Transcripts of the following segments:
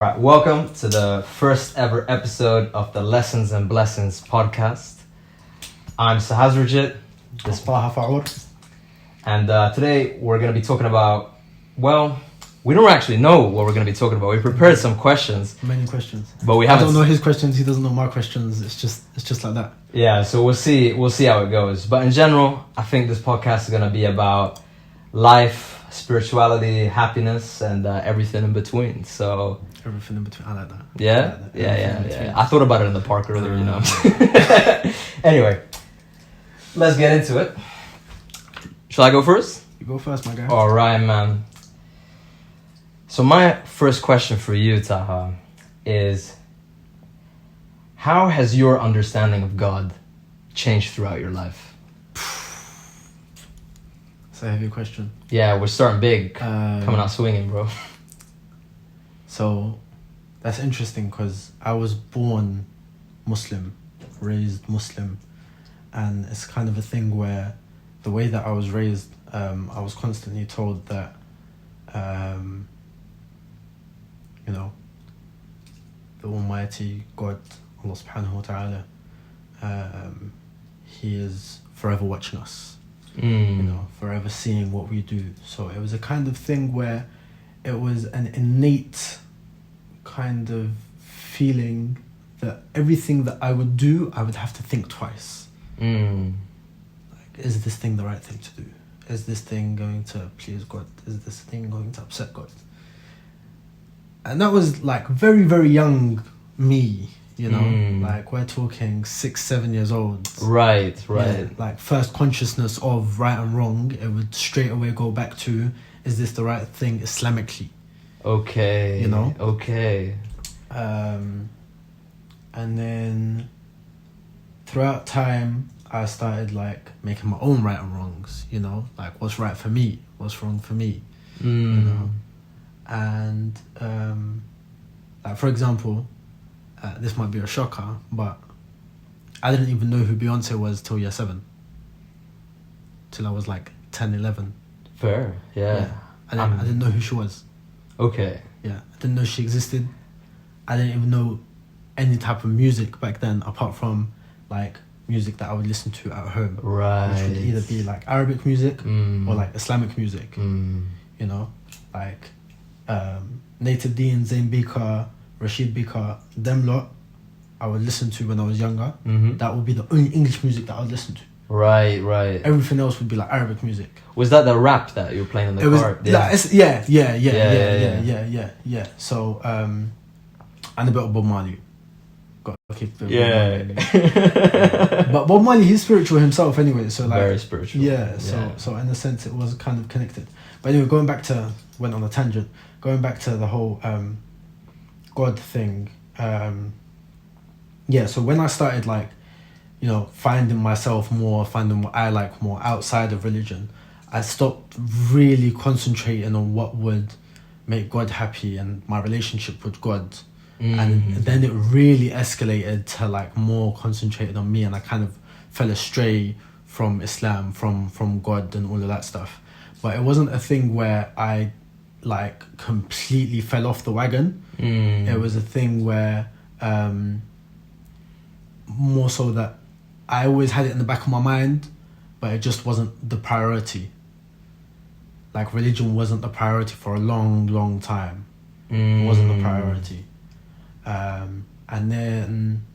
Right, welcome to the first ever episode of the Lessons and Blessings podcast. I'm Sahaz Rajit. And today we're going to be talking about, we don't actually know what we're going to be talking about. We prepared some questions. Many questions. But we I haven't... don't know his questions, he doesn't know my questions. It's just like that. Yeah, so we'll see how it goes. But in general, I think this podcast is going to be about life, spirituality, happiness, and everything in between. So... Everything in between. I like that. Yeah? Yeah. I thought about it in the park earlier, you know. Anyway, let's get into it. Shall I go first? You go first, my guy. All right, man. So my first question for you, Taha, is how has your understanding of God changed throughout your life? That's a heavy question. Yeah, we're starting big, coming out swinging, bro. So, that's interesting because I was born Muslim, raised Muslim, and it's kind of a thing where the way that I was raised, I was constantly told that, the Almighty God, Allah subhanahu wa ta'ala, He is forever watching us, forever seeing what we do. So it was a kind of thing where it was an innate kind of feeling that everything that I would do, I would have to think twice. Like, is this thing the right thing to do? Is this thing going to please God? Is this thing going to upset God? And that was like very, very young me, like we're talking 6-7 years old. Right. Yeah, like first consciousness of right and wrong, it would straight away go back to, is this the right thing Islamically? Okay. Okay. And then throughout time, I started like making my own right and wrongs, like what's right for me, what's wrong for me, And like for example, this might be a shocker, but I didn't even know who Beyonce was till year 7. Till I was like 10, 11. Fair, yeah. I didn't know who she was. Okay. Yeah, I didn't know she existed. I didn't even know any type of music back then, apart from like music that I would listen to at home. Right. Which would either be like Arabic music or like Islamic music. Like Native D and Zayn Bika, Rashid Bika, them lot I would listen to when I was younger. That would be the only English music that I would listen to. Right. Everything else would be like Arabic music. Was that the rap that you were playing in the car? Yeah. So, and a bit of Bob Marley. Got to keep it. But Bob Marley, he's spiritual himself anyway. So like very spiritual. Yeah. So in a sense, it was kind of connected. But anyway, went on a tangent. Going back to the whole God thing. So when I started like, finding myself more, finding what I like more outside of religion, I stopped really concentrating on what would make God happy and my relationship with God. And then it really escalated to like more concentrated on me, and I kind of fell astray from Islam, from God and all of that stuff. But it wasn't a thing where I like completely fell off the wagon. It was a thing where more so that I always had it in the back of my mind, but it just wasn't the priority. Like religion wasn't the priority for a long, long time. It wasn't the priority. And then...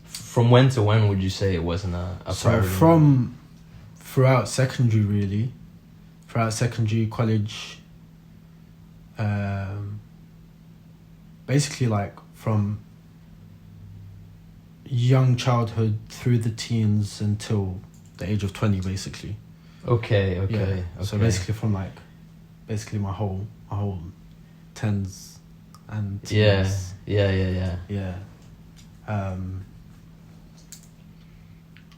From when to when would you say it wasn't a priority? So from throughout secondary, really. Throughout secondary, college. Basically like from young childhood through the teens until the age of 20, basically. Okay. So basically from like my whole tens and teens. Yeah.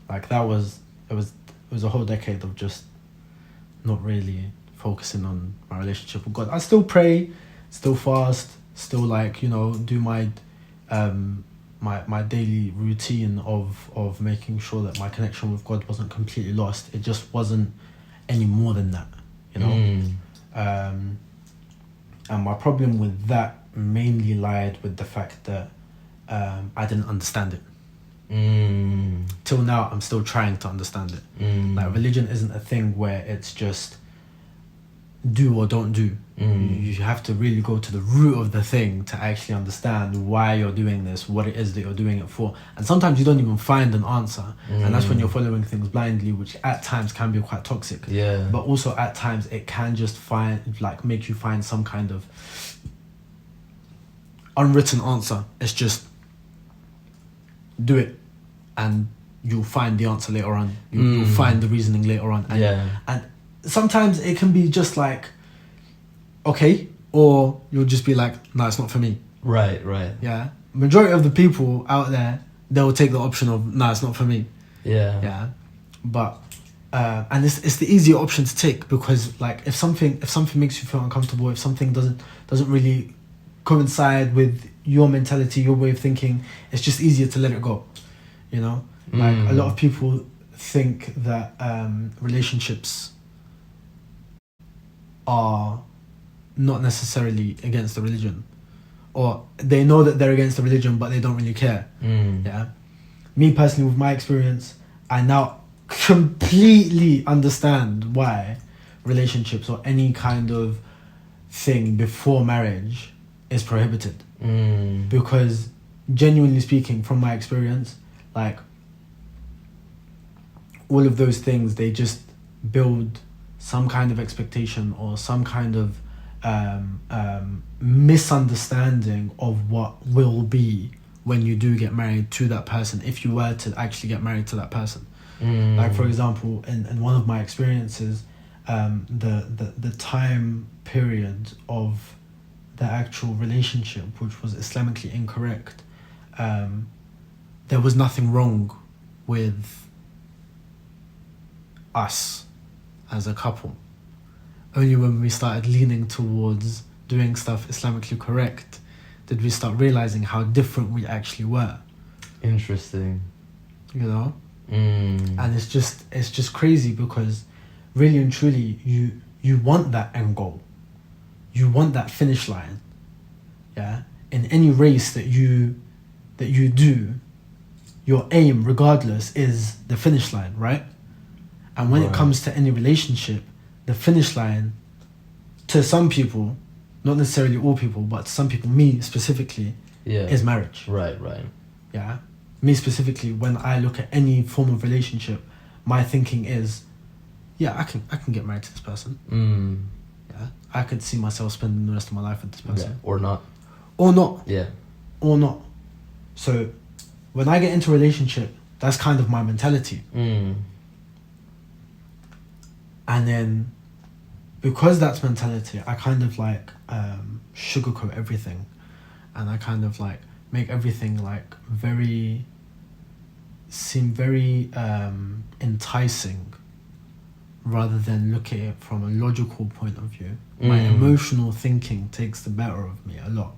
Like it was a whole decade of just not really focusing on my relationship with God. I still pray, still fast, still like, do my my daily routine of making sure that my connection with God wasn't completely lost. It just wasn't any more than that, And my problem with that mainly lied with the fact that I didn't understand it. Till now, I'm still trying to understand it. Like, religion isn't a thing where it's just do or don't do. You have to really go to the root of the thing to actually understand why you're doing this, what it is that you're doing it for. And sometimes you don't even find an answer. And that's when you're following things blindly, which at times can be quite toxic. Yeah. But also at times it can just make you find some kind of unwritten answer. It's just do it and you'll find the answer later on. You'll find the reasoning later on. And sometimes it can be just like, okay, or you'll just be like, no, it's not for me. Right. Yeah. Majority of the people out there, they'll take the option of, no, it's not for me. Yeah. But and it's the easier option to take, because like if something makes you feel uncomfortable, if something doesn't really coincide with your mentality, your way of thinking, it's just easier to let it go. You know, like a lot of people think that relationships are not necessarily against the religion, or they know that they're against the religion but they don't really care. Yeah. Me personally, with my experience, I now completely understand why relationships or any kind of thing before marriage is prohibited. Because genuinely speaking, from my experience, like all of those things, they just build some kind of expectation or some kind of misunderstanding of what will be when you do get married to that person, if you were to actually get married to that person. Like, for example, in one of my experiences, the time period of the actual relationship, which was Islamically incorrect, there was nothing wrong with us as a couple. Only when we started leaning towards doing stuff Islamically correct did we start realizing how different we actually were. Interesting. You know? And it's just crazy, because really and truly you want that end goal. You want that finish line. Yeah? In any race that you do, your aim, regardless, is the finish line, right? And when it comes to any relationship, the finish line, to some people, not necessarily all people, but some people, me specifically, is marriage. Right. Yeah. Me specifically, when I look at any form of relationship, my thinking is, yeah, I can get married to this person. Yeah. I could see myself spending the rest of my life with this person. Yeah. Or not. Yeah. Or not. So when I get into a relationship, that's kind of my mentality. And then, because that's mentality, I kind of like sugarcoat everything, and I kind of like make everything like seem very enticing, rather than look at it from a logical point of view. My emotional thinking takes the better of me a lot,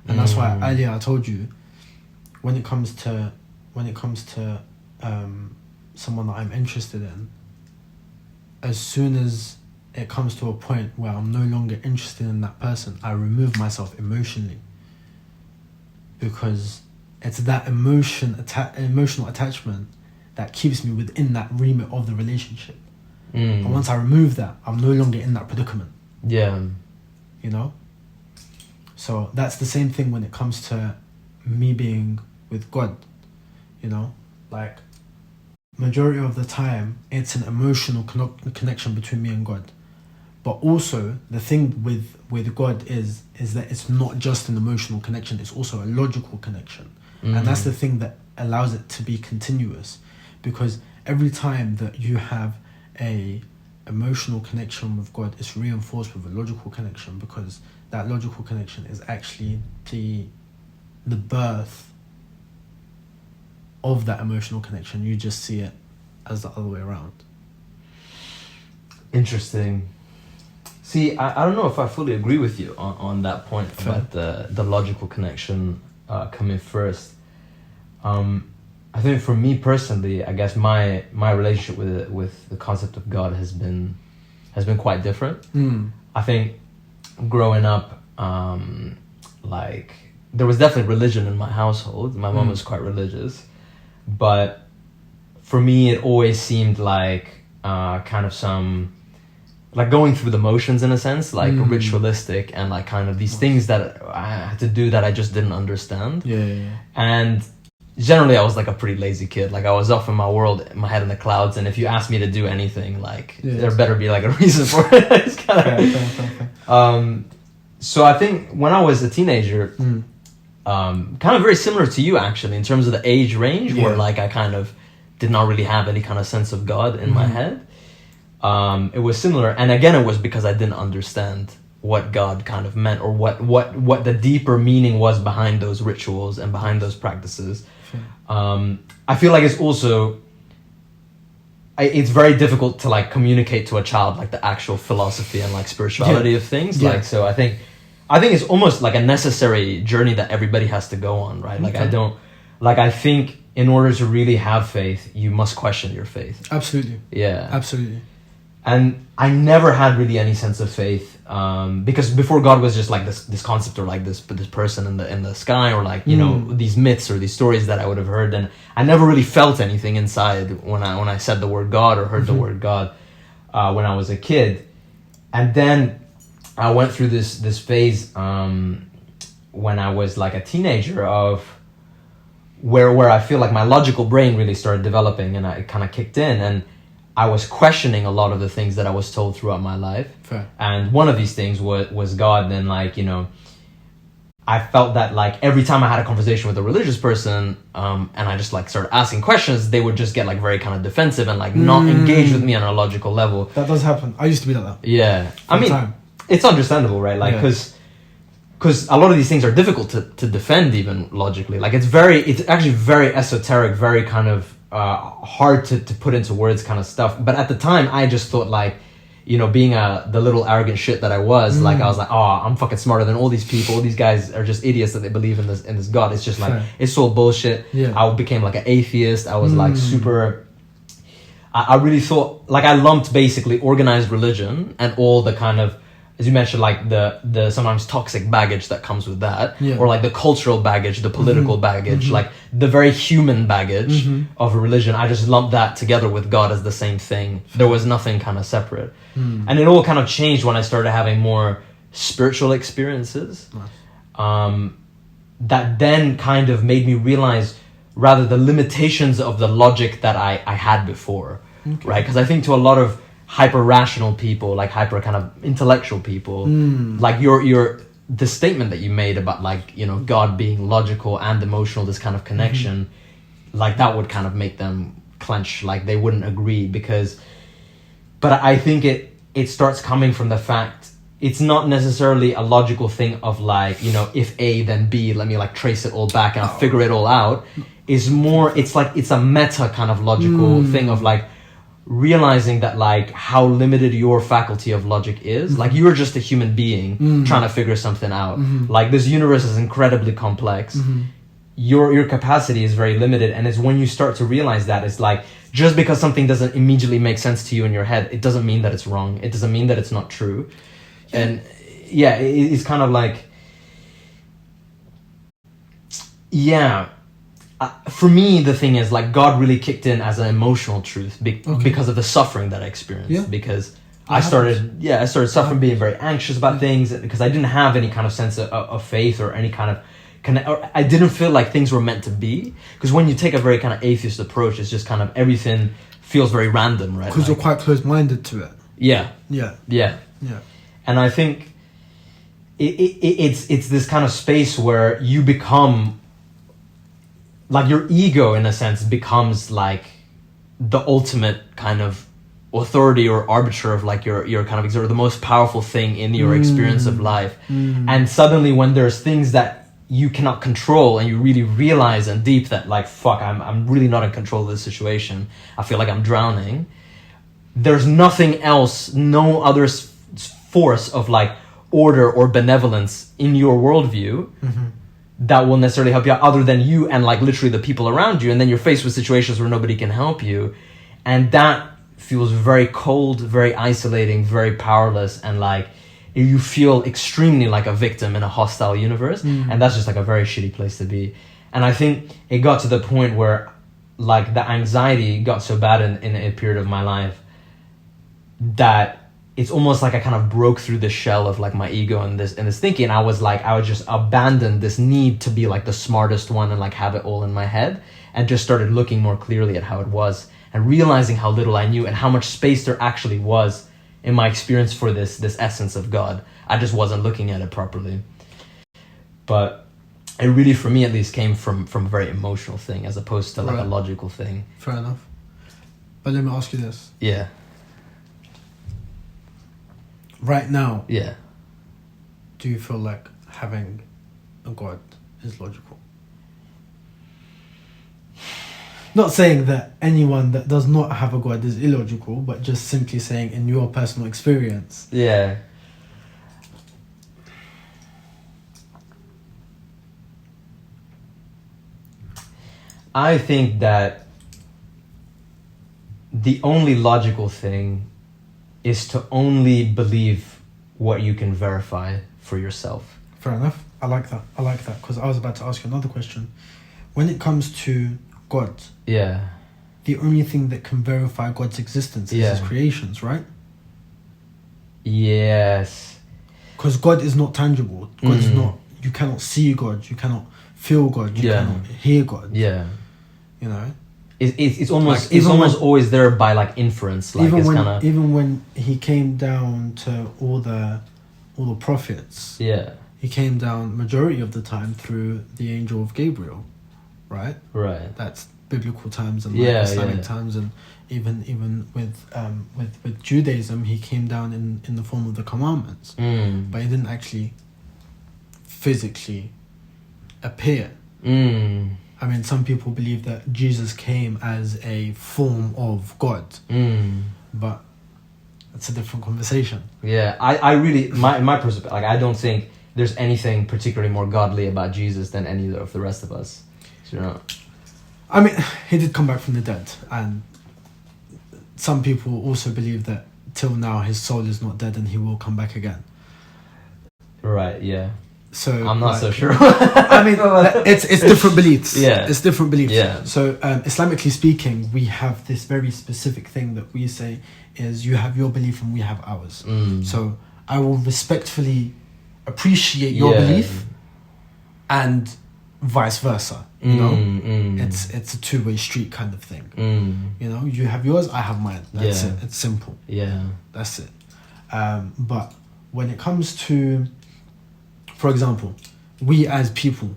and that's why earlier I told you, when it comes to someone that I'm interested in, as soon as it comes to a point where I'm no longer interested in that person, I remove myself emotionally, because it's that emotional attachment that keeps me within that remit of the relationship. And once I remove that, I'm no longer in that predicament. Yeah. You know? So that's the same thing when it comes to me being with God. You know? Like, majority of the time, it's an emotional connection between me and God. But also, the thing with God is that it's not just an emotional connection, it's also a logical connection. And that's the thing that allows it to be continuous. Because every time that you have a emotional connection with God, it's reinforced with a logical connection, because that logical connection is actually the birth of that emotional connection. You just see it as the other way around. Interesting. See, I don't know if I fully agree with you on that point. Fair. About the logical connection coming first. I think for me personally, I guess my relationship with the concept of God has been quite different. I think growing up, like there was definitely religion in my household. My mom was quite religious, but for me it always seemed like kind of some like going through the motions in a sense, like ritualistic, and like kind of these things that I had to do that I just didn't understand. And generally I was like a pretty lazy kid. Like I was off in my world, my head in the clouds, and if you asked me to do anything, like there better be like a reason for it. It's kinda, so I think when I was a teenager, kind of very similar to you actually in terms of the age range, where like I kind of did not really have any kind of sense of God in my head. It was similar, and again it was because I didn't understand what God kind of meant, or what the deeper meaning was behind those rituals and behind those practices. I feel like it's also it's very difficult to like communicate to a child like the actual philosophy and like spirituality of things. Like so I think it's almost like a necessary journey that everybody has to go on, right? Like I think in order to really have faith, you must question your faith. Absolutely. Yeah. Absolutely. And I never had really any sense of faith, because before God was just like this concept, or like this person in the sky, or like, you know, these myths or these stories that I would have heard, and I never really felt anything inside when I said the word God or heard the word God when I was a kid. And then I went through this phase when I was like a teenager of where I feel like my logical brain really started developing, and it kind of kicked in, and I was questioning a lot of the things that I was told throughout my life. Fair. And one of these things was God. And like, you know, I felt that like every time I had a conversation with a religious person, and I just like started asking questions, they would just get like very kind of defensive and like not engage with me on a logical level. That does happen. I used to be like that. Yeah. I mean, it's understandable, right? Like, because a lot of these things are difficult to defend even logically. Like it's actually very esoteric, very kind of hard to put into words kind of stuff. But at the time I just thought like, you know, being the little arrogant shit that I was, like I was like, oh, I'm fucking smarter than all these people. All these guys are just idiots that they believe in this God. It's just like, it's all bullshit. I became like an atheist. I was like super, I really thought like I lumped basically organized religion and all the kind of, as you mentioned, like the sometimes toxic baggage that comes with that, or like the cultural baggage, the political baggage, like the very human baggage of a religion. I just lumped that together with God as the same thing. There was nothing kind of separate. And it all kind of changed when I started having more spiritual experiences, that then kind of made me realize rather the limitations of the logic that I had before, right? Because I think to a lot of hyper rational people, like hyper kind of intellectual people, like the statement that you made about like, you know, God being logical and emotional, this kind of connection, like that would kind of make them clench, like they wouldn't agree, but I think it starts coming from the fact it's not necessarily a logical thing of like, you know, if A then B, let me like trace it all back and I'll figure it all out. Is more, it's like it's a meta kind of logical thing of like realizing that like how limited your faculty of logic is. Like you're just a human being trying to figure something out. Like this universe is incredibly complex. Your capacity is very limited, and it's when you start to realize that it's like just because something doesn't immediately make sense to you in your head, it doesn't mean that it's wrong. It doesn't mean that it's not true. And it's kind of like for me, the thing is like God really kicked in as an emotional truth because of the suffering that I experienced. Because I started suffering, being very anxious about things because I didn't have any kind of sense of faith or any kind of or I didn't feel like things were meant to be. Because when you take a very kind of atheist approach, it's just kind of everything feels very random, right? Because you're quite closed-minded to it. Yeah. And I think it's this kind of space where you become like your ego in a sense becomes like the ultimate kind of authority or arbiter of like your kind of the most powerful thing in your experience of life. And suddenly when there's things that you cannot control and you really realize and deep that like fuck, I'm really not in control of this situation, I feel like I'm drowning, there's nothing else, no other force of like order or benevolence in your worldview that will necessarily help you out other than you and like literally the people around you. And then you're faced with situations where nobody can help you, and that feels very cold, very isolating, very powerless, and like you feel extremely like a victim in a hostile universe, and that's just like a very shitty place to be. And I think it got to the point where like the anxiety got so bad in a period of my life that it's almost like I kind of broke through the shell of like my ego and this thinking. And I would just abandon this need to be like the smartest one and like have it all in my head, and just started looking more clearly at how it was and realizing how little I knew and how much space there actually was in my experience for this essence of God. I just wasn't looking at it properly. But it really, for me at least, came from a very emotional thing as opposed to like a logical thing. Fair enough. But let me ask you this. Yeah. Right now, Yeah. do you feel like having a God is logical? Not saying that anyone that does not have a God is illogical, but just simply saying in your personal experience. Yeah. I think that the only logical thing is to only believe what you can verify for yourself. Fair enough. I like that. Because I was about to ask you another question. When it comes to God, Yeah. the only thing that can verify God's existence is his creations, right? Yes. Because God is not tangible. God is not, you cannot see God, you cannot feel God, you cannot hear God. Yeah. You know? It's almost Like, it's almost always there by like inference. Like even when he came down to all the prophets, he came down majority of the time through the angel of Gabriel, right? Right. That's biblical times and like Islamic times, and even with Judaism, he came down in the form of the commandments, but he didn't actually physically appear. I mean, some people believe that Jesus came as a form of God, but that's a different conversation. Yeah, I really, my perspective, like, I don't think there's anything particularly more godly about Jesus than any of the rest of us. You know? I mean, he did come back from the dead, and some people also believe that till now his soul is not dead and he will come back again. Right, yeah. So I'm not so sure. I mean, it's different beliefs. Yeah. It's different beliefs. Yeah. So Islamically speaking, we have this very specific thing that we say is you have your belief and we have ours. So I will respectfully appreciate your belief and vice versa. You know, it's a two-way street kind of thing. You know, you have yours, I have mine. That's it. It's simple. Yeah. That's it. But when it comes to, for example, we as people,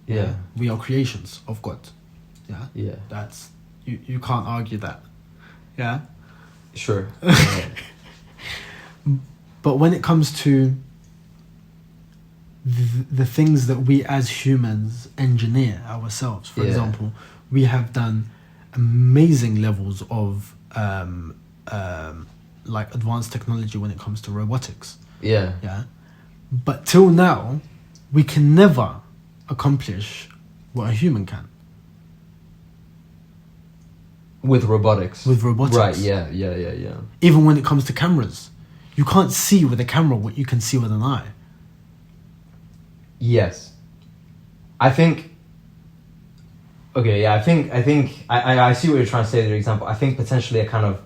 we are creations of God. Yeah. Yeah. That's you can't argue that. Yeah. Sure. But when it comes to the things that we as humans engineer ourselves, for example, we have done amazing levels of like advanced technology when it comes to robotics. Yeah. Yeah. But till now, we can never accomplish what a human can. With robotics. Right, yeah. Even when it comes to cameras. You can't see with a camera what you can see with an eye. Yes. I think... Okay, yeah, I think I see what you're trying to say with your example. I think potentially a kind of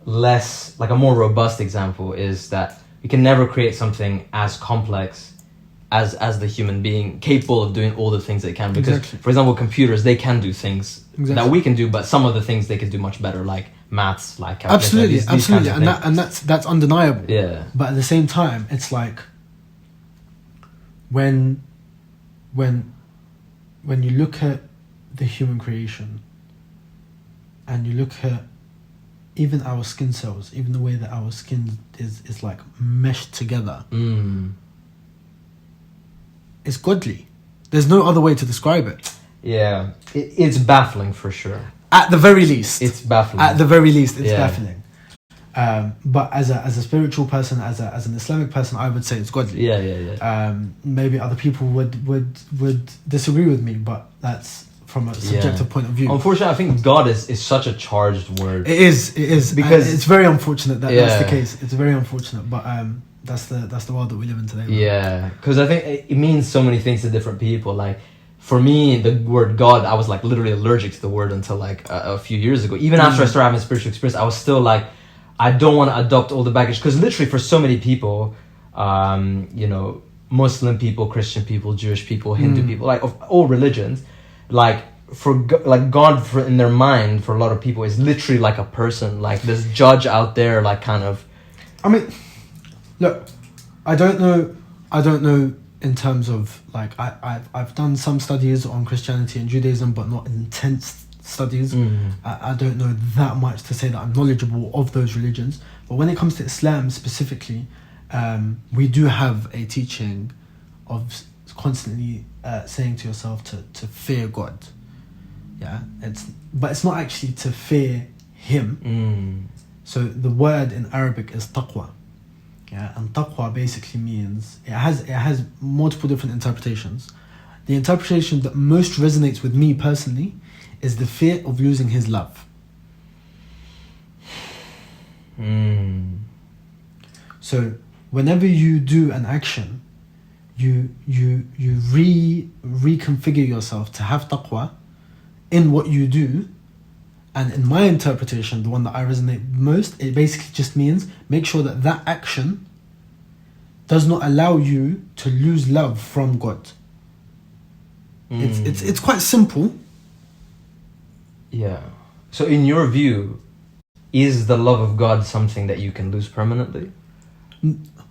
less, like a more robust example is that you can never create something as complex as the human being, capable of doing all the things they can. Because, for example, computers, they can do things that we can do, but some of the things they can do much better, like maths, like calculation. Absolutely, and that's undeniable. Yeah. But at the same time, it's like when you look at the human creation and you look at even our skin cells, even the way that our skin is like meshed together, it's godly. There's no other way to describe it. Yeah, it's baffling for sure. At the very least, it's baffling. At the very least, it's baffling. But as a spiritual person, as an Islamic person, I would say it's godly. Yeah. Maybe other people would disagree with me, but that's from a subjective point of view. Unfortunately, I think God is such a charged word. It is because it's very unfortunate that that's the case. It's very unfortunate, but that's the world that we live in today. Yeah, because I think it means so many things to different people. Like, for me, the word God, I was like literally allergic to the word until like a few years ago. Even after I started having spiritual experience, I was still like, I don't want to adopt all the baggage. Because literally for so many people, you know, Muslim people, Christian people, Jewish people, Hindu people, like of all religions, like God in their mind for a lot of people is literally like a person, like this judge out there, like kind of. I mean, look, I don't know in terms of like I've done some studies on Christianity and Judaism, but not intense studies. I don't know that much to say that I'm knowledgeable of those religions. But when it comes to Islam specifically, we do have a teaching of constantly saying to yourself to fear God. Yeah, but it's not actually to fear Him. So the word in Arabic is taqwa. Yeah, and taqwa basically means it has multiple different interpretations. The interpretation that most resonates with me personally is the fear of losing His love. So whenever you do an action, you reconfigure yourself to have taqwa in what you do. And in my interpretation, the one that I resonate most, it basically just means make sure that action does not allow you to lose love from God. It's quite simple. Yeah. So in your view, is the love of God something that you can lose permanently?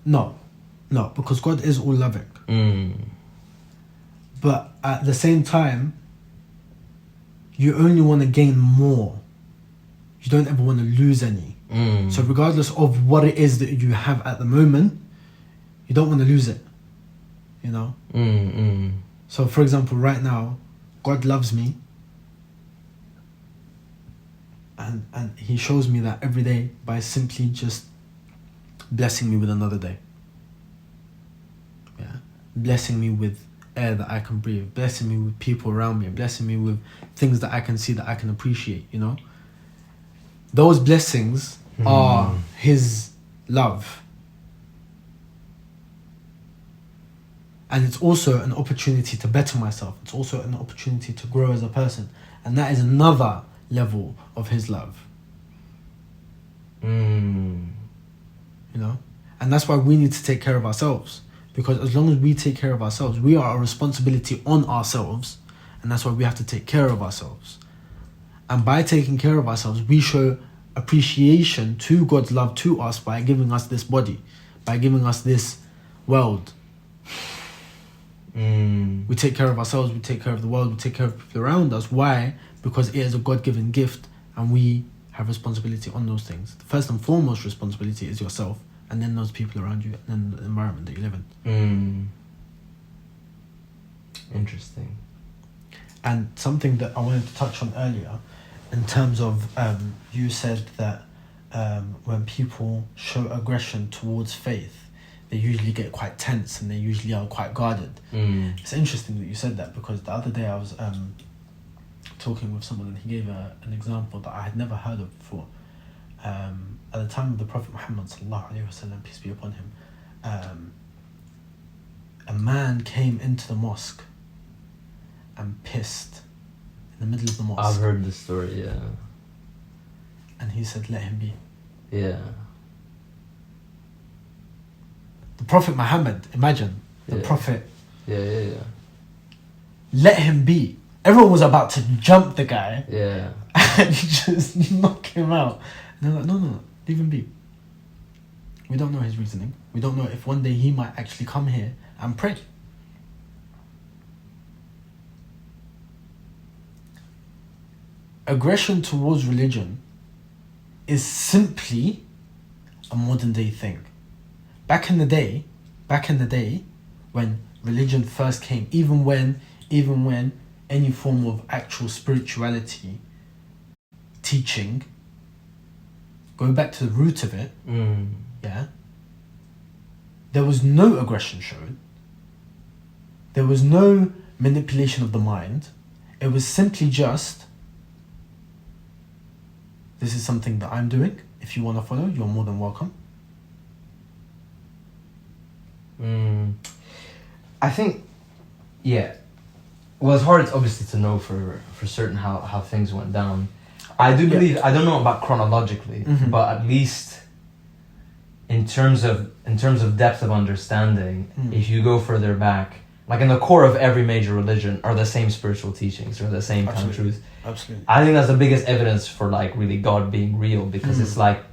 No, because God is all loving. But at the same time, you only want to gain more. You don't ever want to lose any. So regardless of what it is that you have at the moment, you don't want to lose it. You know? So for example, right now, God loves me. And He shows me that every day by simply just blessing me with another day. Yeah. Blessing me with air that I can breathe, blessing me with people around me, blessing me with things that I can see, that I can appreciate, you know? Those blessings are His love. And it's also an opportunity to better myself. It's also an opportunity to grow as a person. And that is another level of His love. You know? And that's why we need to take care of ourselves. Because as long as we take care of ourselves, we are a responsibility on ourselves. And that's why we have to take care of ourselves. And by taking care of ourselves, we show appreciation to God's love to us by giving us this body, by giving us this world. We take care of ourselves, we take care of the world, we take care of people around us. Why? Because it is a God-given gift and we have responsibility on those things. The first and foremost responsibility is yourself, and then those people around you, and then the environment that you live in. Interesting. And something that I wanted to touch on earlier, in terms of, you said that when people show aggression towards faith, they usually get quite tense and they usually are quite guarded. It's interesting that you said that, because the other day I was talking with someone and he gave an example that I had never heard of before. At the time of the Prophet Muhammad sallallahu alaihi wasallam, peace be upon him, a man came into the mosque and pissed in the middle of the mosque. I've heard this story, yeah. And he said, let him be. Yeah. The Prophet Muhammad, imagine, the Prophet. Yeah. Let him be. Everyone was about to jump the guy. Yeah. And just knock him out. And they're like, no, leave him be. We don't know his reasoning. We don't know if one day he might actually come here and pray. Aggression towards religion is simply a modern day thing. Back in the day, when religion first came, even when any form of actual spirituality teaching, going back to the root of it, yeah, there was no aggression shown. There was no manipulation of the mind. It was simply just, this is something that I'm doing. If you want to follow, you're more than welcome. I think, yeah. Well, it's hard, obviously, to know for certain how things went down. I do believe, I don't know about chronologically, but at least in terms of depth of understanding, if you go further back, like in the core of every major religion are the same spiritual teachings or the same kind of truth. Absolutely. I think that's the biggest evidence for like really God being real, because it's like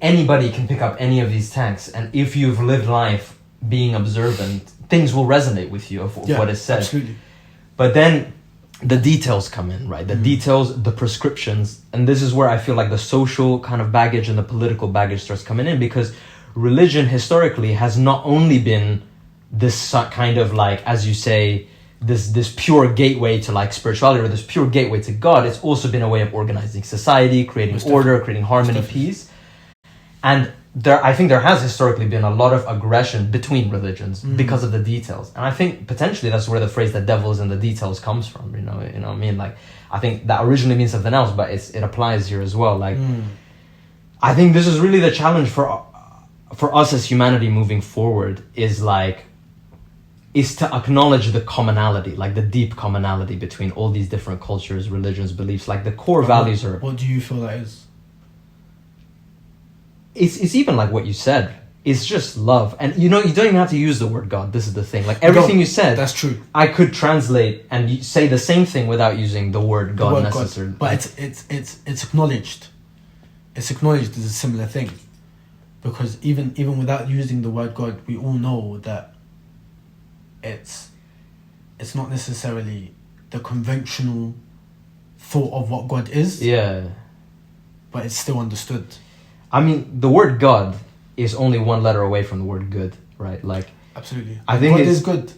anybody can pick up any of these texts, and if you've lived life being observant, things will resonate with you of what is said. Absolutely. But then the details come in, right? The details, the prescriptions, and this is where I feel like the social kind of baggage and the political baggage starts coming in, because religion historically has not only been this kind of like, as you say, this pure gateway to like spirituality, or this pure gateway to God. It's also been a way of organizing society, creating order, creating harmony, peace. And I think there has historically been a lot of aggression between religions because of the details. And I think potentially that's where the phrase "the devil is in the details" comes from. You know what I mean? Like, I think that originally means something else, but it applies here as well. Like, I think this is really the challenge for us as humanity moving forward, is to acknowledge the commonality, like the deep commonality between all these different cultures, religions, beliefs. Like the core values are. What do you feel that is? It's even like what you said. It's just love. And you don't even have to use the word God. This is the thing. Like everything you said, that's true. I could translate and say the same thing without using the word God necessarily. But it's acknowledged. It's acknowledged as a similar thing. Because even without using the word God, we all know that it's not necessarily the conventional thought of what God is. Yeah. But it's still understood. I mean, the word God is only one letter away from the word good, right? Like, absolutely. I think God is good.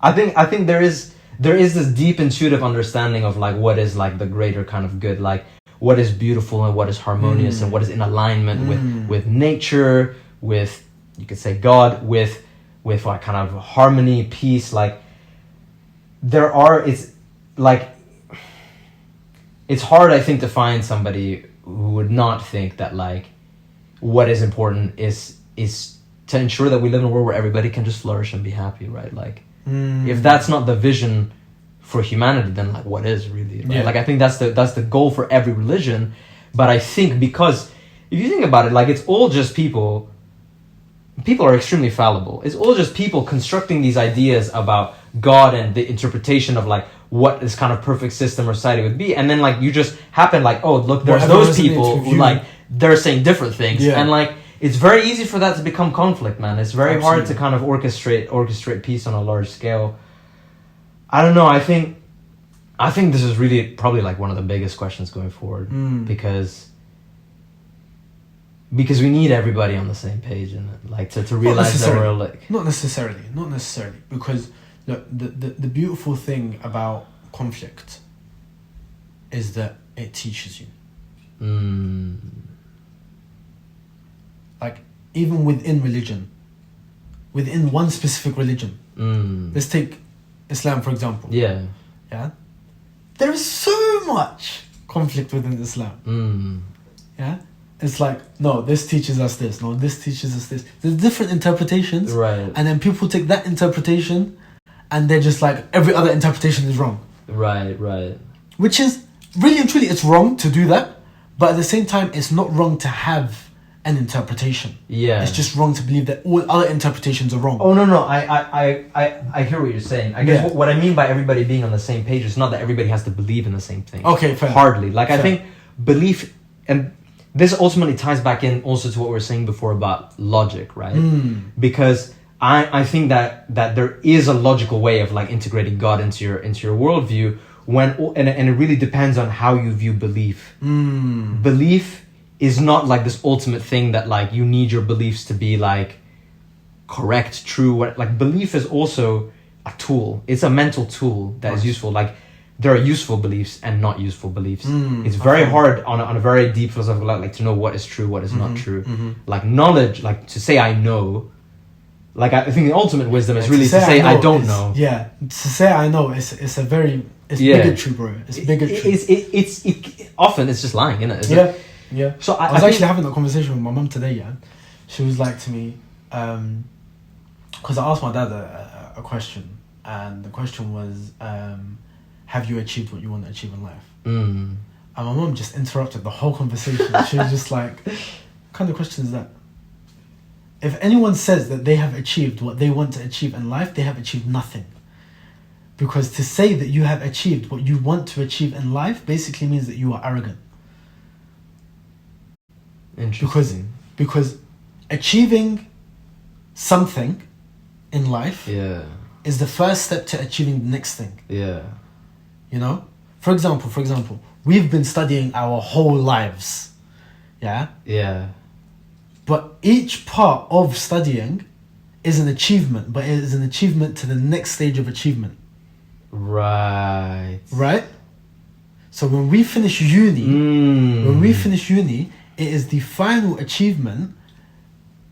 I think there is this deep intuitive understanding of like what is like the greater kind of good, like what is beautiful and what is harmonious and what is in alignment with nature, with, you could say, God, with like kind of harmony, peace. Like it's hard, I think, to find somebody who would not think that like what is important is to ensure that we live in a world where everybody can just flourish and be happy, right? Like if that's not the vision for humanity, then like what is really, right? Like I think that's the goal for every religion. But I think, because if you think about it, like it's all just people are extremely fallible. It's all just people constructing these ideas about God and the interpretation of like what this kind of perfect system or society would be, and then like you just happen like, oh look, there's those people who like they're saying different things, and like it's very easy for that to become conflict, man. It's very hard to kind of orchestrate peace on a large scale. I don't know. I think this is really probably like one of the biggest questions going forward, because we need everybody on the same page, and like to realize that we're like not necessarily because look, the beautiful thing about conflict is that it teaches you. Like even within religion, within one specific religion, let's take Islam for example. Yeah. There is so much conflict within Islam. It's like, no, this teaches us this. No, this teaches us this. There's different interpretations. Right. And then people take that interpretation and they're just like, every other interpretation is wrong. Right. Which is, really and truly, it's wrong to do that. But at the same time, it's not wrong to have an interpretation. Yeah. It's just wrong to believe that all other interpretations are wrong. Oh, no. I hear what you're saying. I guess what I mean by everybody being on the same page is not that everybody has to believe in the same thing. Okay, fair. Hardly. Like, fair. I think belief, and this ultimately ties back in also to what we were saying before about logic, right? Because I think that there is a logical way of like integrating God into your worldview and it really depends on how you view belief. Belief is not like this ultimate thing that like you need your beliefs to be like correct, true. Like belief is also a tool. It's a mental tool that is useful. Like there are useful beliefs and not useful beliefs. It's very hard on a very deep philosophical level, like to know what is true, what is not true. Like knowledge, like to say I know. Like I think the ultimate wisdom is really to say I don't know. Yeah, to say I know is bigotry, bro. It's bigotry. It's often it's just lying, isn't it? Yeah. So I was actually having a conversation with my mum today. Yeah, She was like to me, because I asked my dad a question, and the question was, have you achieved what you want to achieve in life? And my mum just interrupted the whole conversation. She was just like, what kind of question is that? If anyone says that they have achieved what they want to achieve in life, they have achieved nothing. Because to say that you have achieved what you want to achieve in life basically means that you are arrogant. Interesting. Because achieving something in life is the first step to achieving the next thing. Yeah. You know? For example, we've been studying our whole lives. Yeah? Yeah. But each part of studying is an achievement, but it is an achievement to the next stage of achievement. Right. Right? So when we finish uni, it is the final achievement,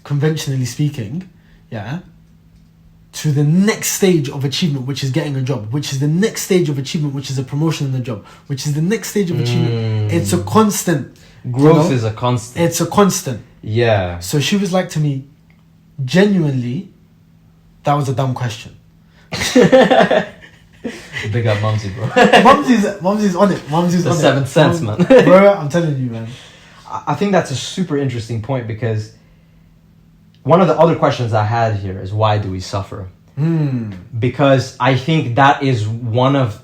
conventionally speaking, to the next stage of achievement, which is getting a job, which is the next stage of achievement, which is a promotion in the job, which is the next stage of achievement. It's a constant. Growth is a constant. It's a constant. Yeah. So she was like to me, genuinely, that was a dumb question. Big up Mumsy, bro. Mumsy's on it. Mumsy's the on it. Seventh sense, man. Bro, I'm telling you, man. I think that's a super interesting point, because one of the other questions I had here is, why do we suffer? Because I think that is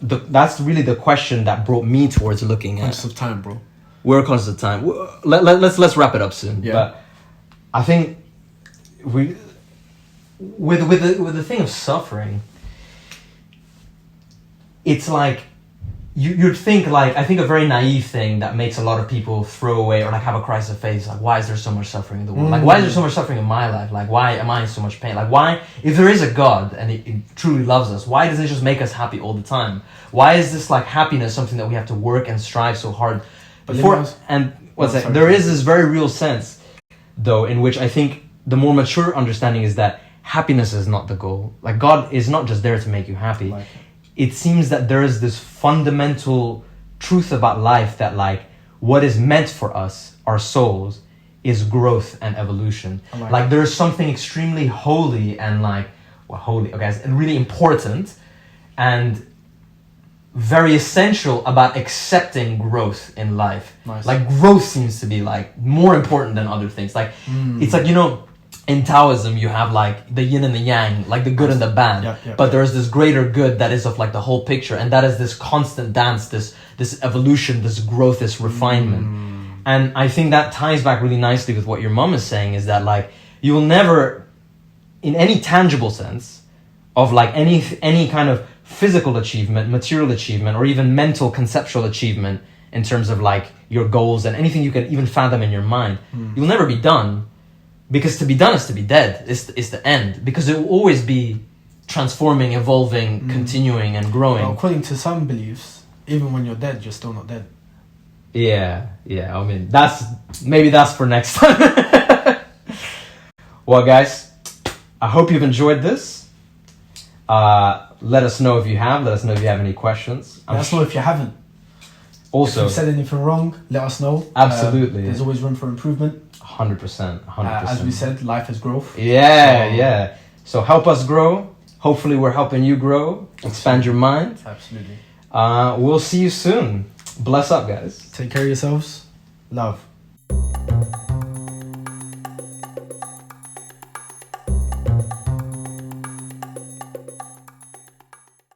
that's really the question that brought me towards looking at. Conscious of time, bro. We're conscious of time. Let's wrap it up soon. Yeah. But I think with the thing of suffering, it's like you'd think, like, I think a very naive thing that makes a lot of people throw away or like have a crisis of faith is like, why is there so much suffering in the world? Like, why is there so much suffering in my life? Like, why am I in so much pain? Like, why, if there is a God and he truly loves us, why doesn't he just make us happy all the time? Why is this like happiness something that we have to work and strive so hard for? And there is this very real sense, though, in which I think the more mature understanding is that happiness is not the goal. Like, God is not just there to make you happy. Like it seems that there is this fundamental truth about life that, like, what is meant for us, our souls, is growth and evolution. Like there is something extremely holy and and really important and very essential about accepting growth in life. Nice. Like, growth seems to be like more important than other things. Like it's like, you know, in Taoism, you have like the yin and the yang, like the good and the bad. But there's this greater good that is of like the whole picture, and that is this constant dance, this evolution, this growth, this refinement. And I think that ties back really nicely with what your mom is saying, is that like you will never, in any tangible sense, of like any kind of physical achievement, material achievement, or even mental conceptual achievement in terms of like your goals and anything you can even fathom in your mind, you'll never be done. Because to be done is to be dead. It's the end. Because it will always be transforming, evolving, continuing, and growing. Well, according to some beliefs, even when you're dead, you're still not dead. Yeah. I mean, that's for next time. Well, guys, I hope you've enjoyed this. Let us know if you have. Let us know if you have any questions. Let us know if you haven't. Also, if you've said anything wrong, let us know. Absolutely. There's always room for improvement. 100%. As we said, life is growth. Yeah. So help us grow. Hopefully we're helping you grow. Expand your mind. Absolutely. We'll see you soon. Bless up, guys. Take care of yourselves. Love.